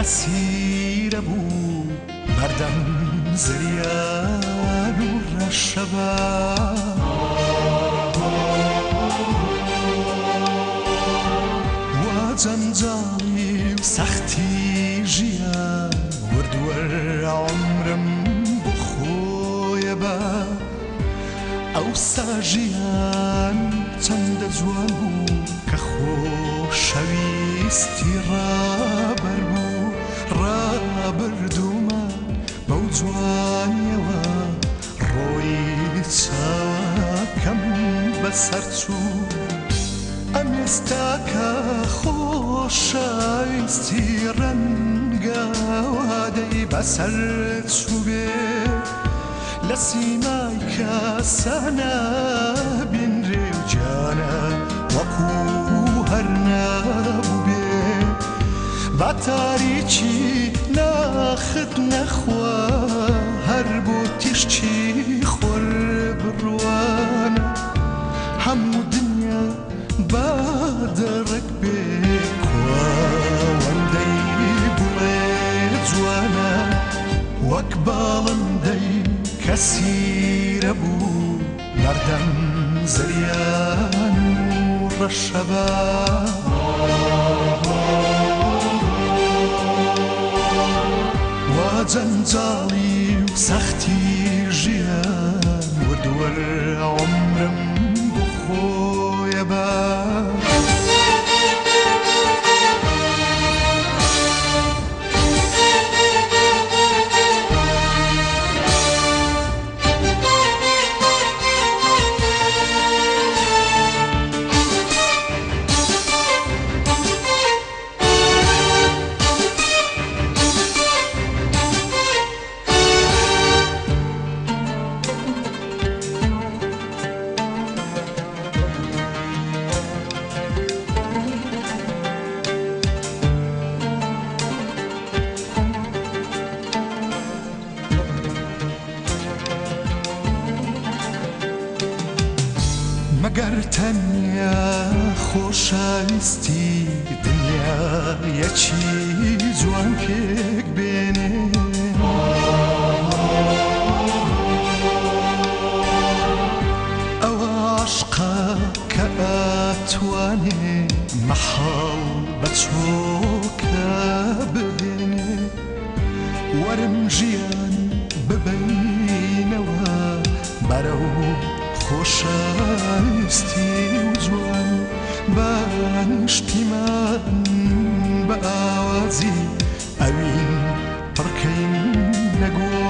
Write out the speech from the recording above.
کەسیرە بوو بەردەم زریان و ڕەشەبا وا جەنجاڵی و سەختی ژیان وردووە عومرم بۆ خۆیە بە ئەوسا ژیان چەندە جوان بوو کە خۆشەویستی ڕابەر بوو ڕابردوومە بەو جوانیەوە ڕۆی چاکەم بەسەر چوو ئەم ئێستا کە خۆشەویستی ڕەنگە وادەی بەسەر چوو بێ لە سیمای کەسانە بینرێ و جانە وەکوو هەر نەبوو بێ با تاریکی ناخت نەخوا هەر بۆ تیشتی خۆر بڕوانە هەموو دنیا با دەڕێک بێ کواوەندەی بڵێ جوانە وەک باڵندەی کەسیرە بوو بەردەم زریان و ڕەشەبا وا جەنجاڵی و سەختی ژیان وردووە عومرم بۆ خۆیە بە مەگەر تەنیا خۆشەویستی دنیایەکی جوان پێک بێنێ ئەوە عاشقە کە ئەتوانێ مەحاڵ بە چۆکە ببێنێ وەرم ژیان ببینەوە بەرەو خۆشەویستی و جوان بەنیشتیمان بە ئاوازی ئەوین پڕکەین نەگووە